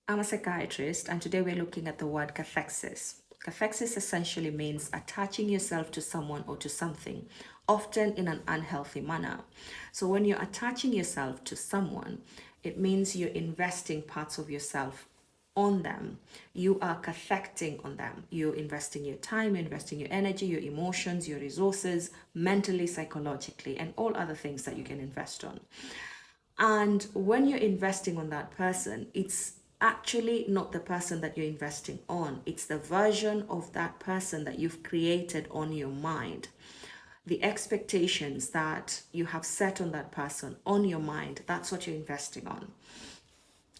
I'm a psychiatrist, and today we're looking at the word cathexis. Cathexis essentially means attaching yourself to someone or to something, often in an unhealthy manner. So, when you're attaching yourself to someone, it means you're investing parts of yourself on them. You are cathecting on them. You're investing your time, you're investing your energy, your emotions, your resources, mentally, psychologically, and all other things that you can invest on. And when you're investing on that person, it's actually not the person that you're investing on, it's the version of that person that you've created on your mind. The expectations that you have set on that person on your mind, that's what you're investing on.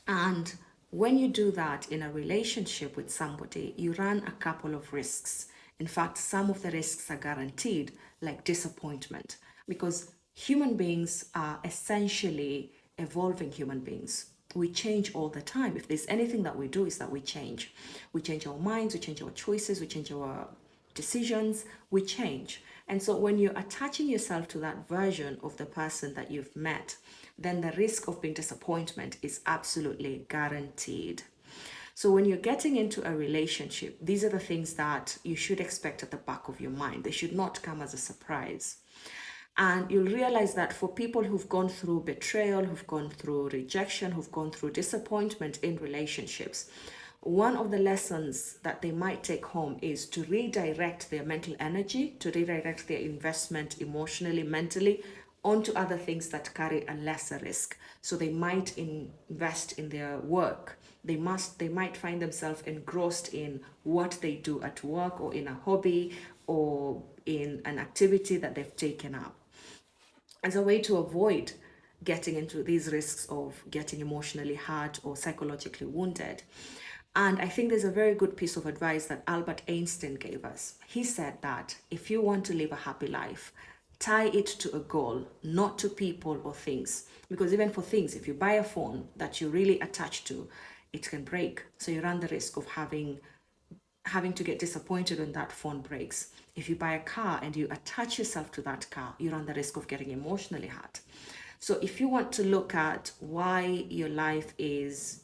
And when you do that in a relationship with somebody, you run a couple of risks. In fact, some of the risks are guaranteed, like disappointment, because human beings are essentially evolving human beings. We change all the time. If there's anything that we do, is that we change. We change our minds, we change our choices, we change our decisions, we change. And so when you're attaching yourself to that version of the person that you've met, then the risk of being disappointment is absolutely guaranteed. So when you're getting into a relationship, these are the things that you should expect at the back of your mind. They should not come as a surprise. And you'll realize that for people who've gone through betrayal, who've gone through rejection, who've gone through disappointment in relationships, one of the lessons that they might take home is to redirect their mental energy, to redirect their investment emotionally, mentally, onto other things that carry a lesser risk. So they might invest in their work. They might find themselves engrossed in what they do at work, or in a hobby, or in an activity that they've taken up, as a way to avoid getting into these risks of getting emotionally hurt or psychologically wounded. And I think there's a very good piece of advice that Albert Einstein gave us. He said that if you want to live a happy life, tie it to a goal, not to people or things. Because even for things, if you buy a phone that you're really attached to, it can break. So you run the risk of having to get disappointed when that phone breaks. If you buy a car and you attach yourself to that car, you run the risk of getting emotionally hurt. So if you want to look at why your life is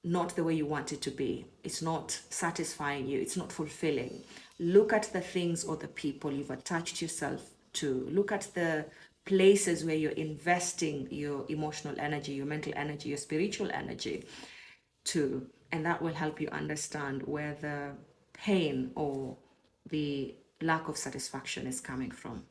not the way you want it to be, it's not satisfying you, it's not fulfilling, look at the things or the people you've attached yourself to. Look at the places where you're investing your emotional energy, your mental energy, your spiritual energy to, and that will help you understand where the pain or the lack of satisfaction is coming from.